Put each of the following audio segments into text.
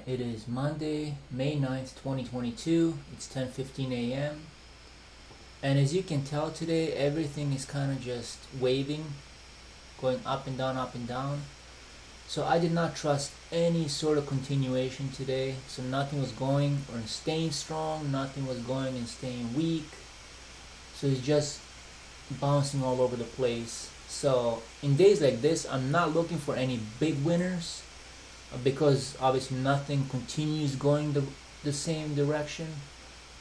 Alright, it is Monday, May 9th, 2022. It's 10:15 a.m. And as you can tell today, everything is kind of just waving, going up and down, up and down. So I did not trust any sort of continuation today. So nothing was going or staying strong, nothing was going and staying weak. So it's just bouncing all over the place. So in days like this, I'm not looking for any big winners, because obviously nothing continues going the same direction.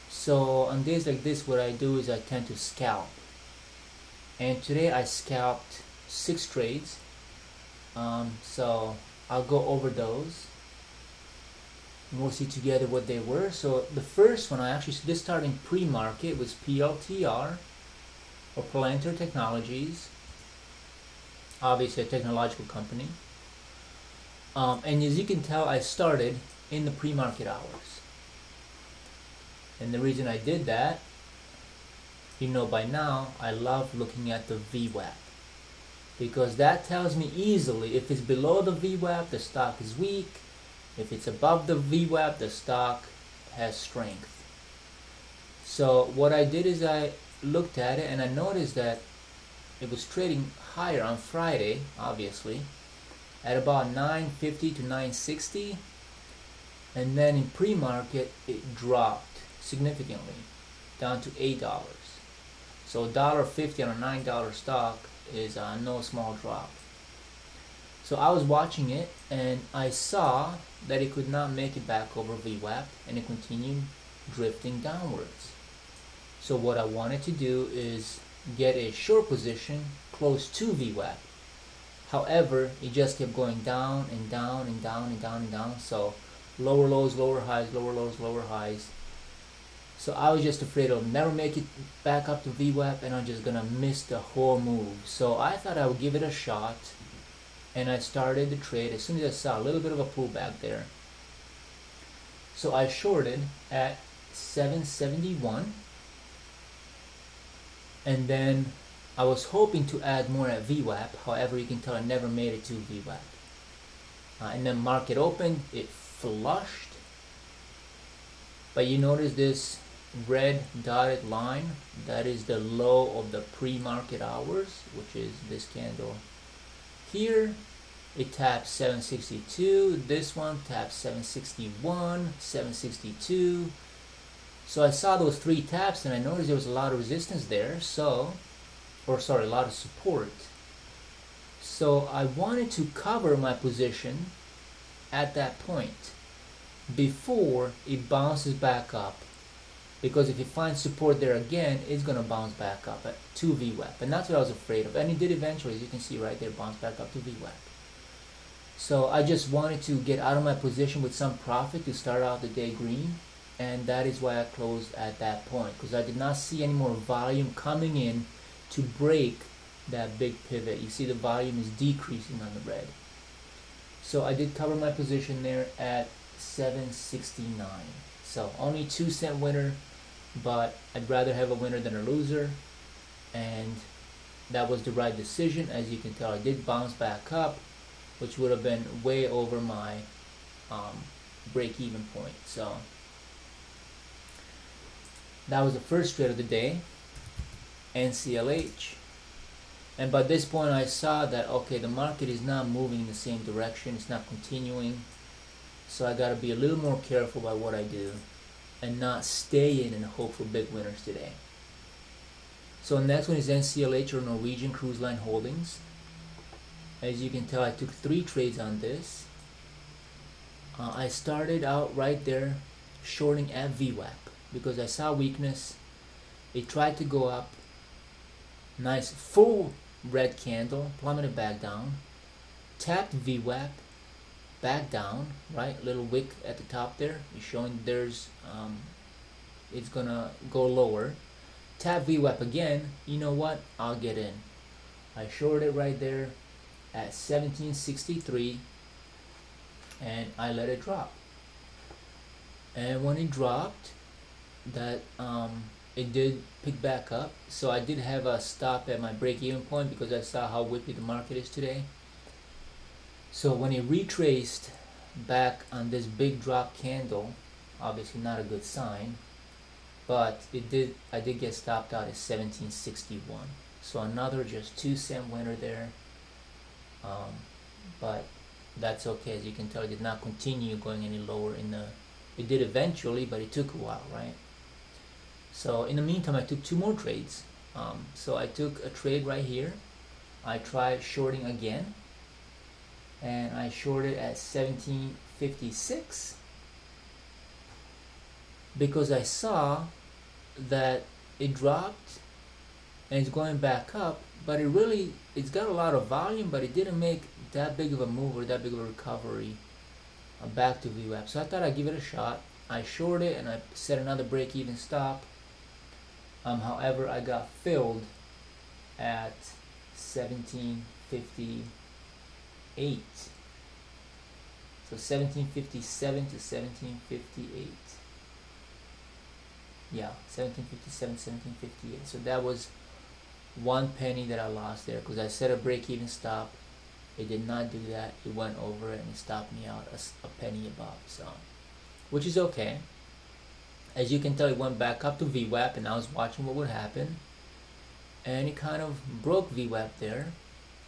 So on days like this, what I do is I tend to scalp. And today I scalped 6 trades. So I'll go over those and we'll see together what they were. So the first one, I actually did start in pre-market, was PLTR, or Planter Technologies, obviously a technological company. And as you can tell, I started in the pre-market hours. And the reason I did that, you know by now, I love looking at the VWAP, because that tells me easily if it's below the VWAP, the stock is weak. If it's above the VWAP, the stock has strength. So what I did is I looked at it and I noticed that it was trading higher on Friday, obviously, at about 950 to 960, and then in pre-market it dropped significantly down to $8. So $1.50 on a $9 stock is no small drop. So I was watching it and I saw that it could not make it back over VWAP and it continued drifting downwards. So what I wanted to do is get a short position close to VWAP. However, it just kept going down and down and down and down and down. So lower lows, lower highs, lower lows, lower highs. So I was just afraid I'll never make it back up to VWAP and I'm just gonna miss the whole move. So I thought I would give it a shot, and I started the trade as soon as I saw a little bit of a pullback there. So I shorted at 771, and then I was hoping to add more at VWAP. However, you can tell I never made it to VWAP. And then market opened, it flushed. But you notice this red dotted line, that is the low of the pre-market hours, which is this candle here. It taps 762, this one taps 761, 762. So I saw those 3 taps and I noticed there was a lot of resistance there, a lot of support. So I wanted to cover my position at that point before it bounces back up, because if it finds support there again, it's going to bounce back up to VWAP, and that's what I was afraid of. And it did eventually, as you can see right there, bounce back up to VWAP. So I just wanted to get out of my position with some profit to start out the day green, and that is why I closed at that point, because I did not see any more volume coming in to break that big pivot. You see the volume is decreasing on the red. So I did cover my position there at 769. So only 2-cent winner, but I'd rather have a winner than a loser, and that was the right decision. As you can tell, I did bounce back up, which would have been way over my break-even point. So that was the first trade of the day, NCLH. And by this point I saw that, okay, the market is not moving in the same direction, it's not continuing. So I gotta be a little more careful by what I do and not stay in and hope for big winners today. So next one is NCLH, or Norwegian Cruise Line Holdings. As you can tell, I took 3 trades on this. I started out right there shorting at VWAP because I saw weakness. It tried to go up, nice full red candle, plummeted back down, tapped VWAP, back down, right, little wick at the top there, is showing there's it's gonna go lower. Tap VWAP again, you know what, I'll get in. I shorted it right there at 1763 and I let it drop. And when it dropped, that it did pick back up. So I did have a stop at my break-even point because I saw how wicked the market is today. So when it retraced back on this big drop candle. Obviously not a good sign, but I did get stopped out at 1761. So another just 2-cent winner there. But that's okay. As you can tell, it did not continue going any lower in the, it did eventually, but it took a while, right? So in the meantime, I took 2 more trades. So I took a trade right here. I tried shorting again, and I shorted at 1756 because I saw that it dropped and it's going back up, but it's got a lot of volume, but it didn't make that big of a move or that big of a recovery back to VWAP. So I thought I'd give it a shot. I shorted and I set another break-even stop. However, I got filled at 1758. So 1757 to 1758. Yeah, 1757, 1758. So that was 1 penny that I lost there because I set a break-even stop. It did not do that. It went over and it stopped me out a penny above. So, which is okay. As you can tell, it went back up to VWAP, and I was watching what would happen. And it kind of broke VWAP there.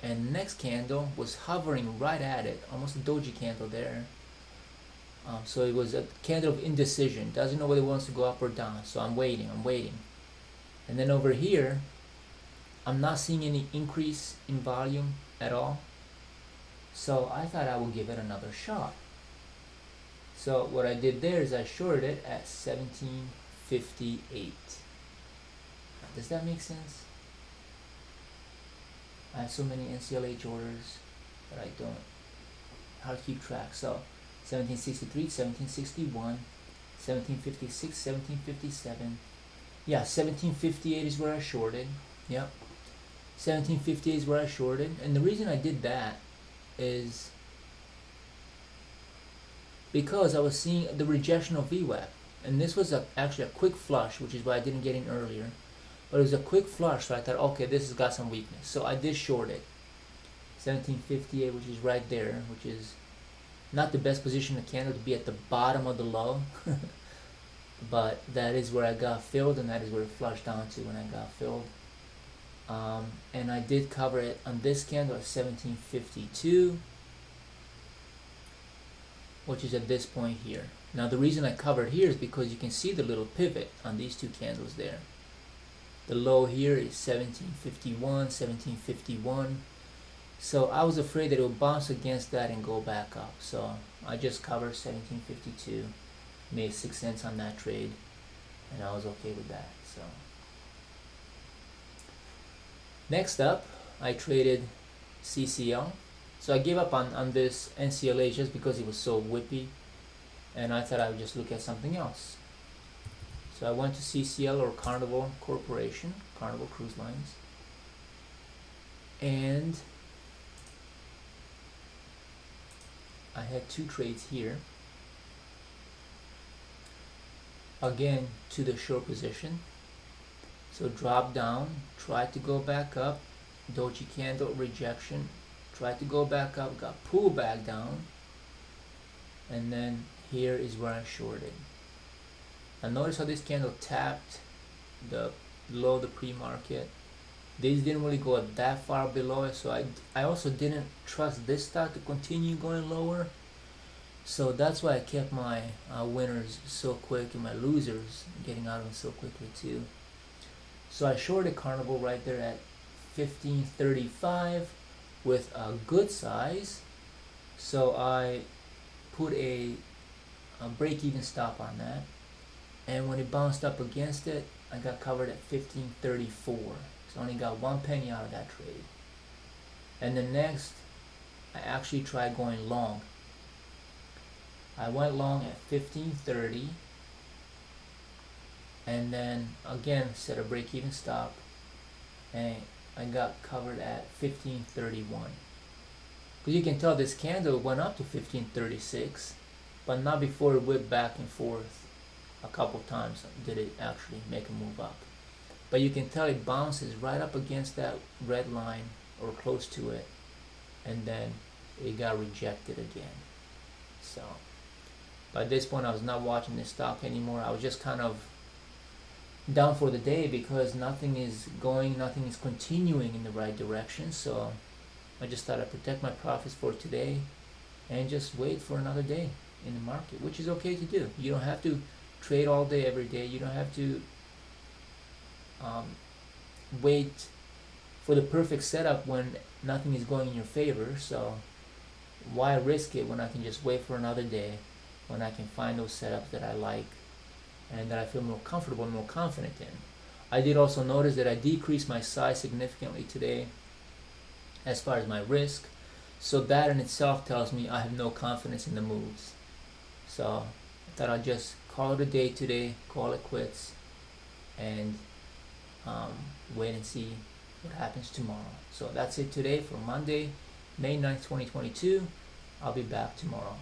And the next candle was hovering right at it, almost a doji candle there. So it was a candle of indecision. Doesn't know whether it wants to go up or down. So I'm waiting. And then over here, I'm not seeing any increase in volume at all. So I thought I would give it another shot. So what I did there is I shorted it at 1758. Does that make sense? I have so many NCLH orders that I don't know how to keep track. So 1763, 1761, 1756, 1757. Yeah, 1758 is where I shorted. Yep. 1758 is where I shorted. And the reason I did that is because I was seeing the rejection of VWAP. And this was actually a quick flush, which is why I didn't get in earlier. But it was a quick flush, so I thought, okay, this has got some weakness. So I did short it. 1758, which is right there, which is not the best position of the candle to be at the bottom of the low. But that is where I got filled, and that is where it flushed down to when I got filled. And I did cover it on this candle at 1752, which is at this point here. Now the reason I covered here is because you can see the little pivot on these 2 candles there. The low here is 1751, 1751. So I was afraid that it would bounce against that and go back up. So I just covered 1752, made 6 cents on that trade, and I was okay with that. So next up, I traded CCL. So I gave up on this NCLH just because it was so whippy, and I thought I would just look at something else. So I went to CCL, or Carnival Corporation, Carnival Cruise Lines, and I had 2 trades here. Again, to the short position. So drop down, tried to go back up, doji candle rejection, tried to go back up, got pulled back down, and then here is where I shorted. Now notice how this candle tapped the below the pre-market. These didn't really go that far below it, so I also didn't trust this stock to continue going lower. So that's why I kept my winners so quick and my losers getting out of them so quickly too. So I shorted Carnival right there at 1535 with a good size. So I put a break-even stop on that. And when it bounced up against it, I got covered at 1534. So I only got 1 penny out of that trade. And then next, I actually tried going long. I went long at 1530, and then again set a break-even stop, and I got covered at 1531. Because you can tell this candle went up to 1536, but not before it whipped back and forth a couple times did it actually make a move up. But you can tell it bounces right up against that red line or close to it, and then it got rejected again. So by this point I was not watching this stock anymore. I was just kind of down for the day because nothing is continuing in the right direction. So I just thought I'd protect my profits for today and just wait for another day in the market, which is okay to do. You don't have to trade all day every day. You don't have to wait for the perfect setup when nothing is going in your favor. So why risk it when I can just wait for another day, when I can find those setups that I like and that I feel more comfortable and more confident in. I did also notice that I decreased my size significantly today as far as my risk. So that in itself tells me I have no confidence in the moves. So I thought I'd just call it a day today, call it quits, and wait and see what happens tomorrow. So that's it today for Monday, May 9th, 2022. I'll be back tomorrow.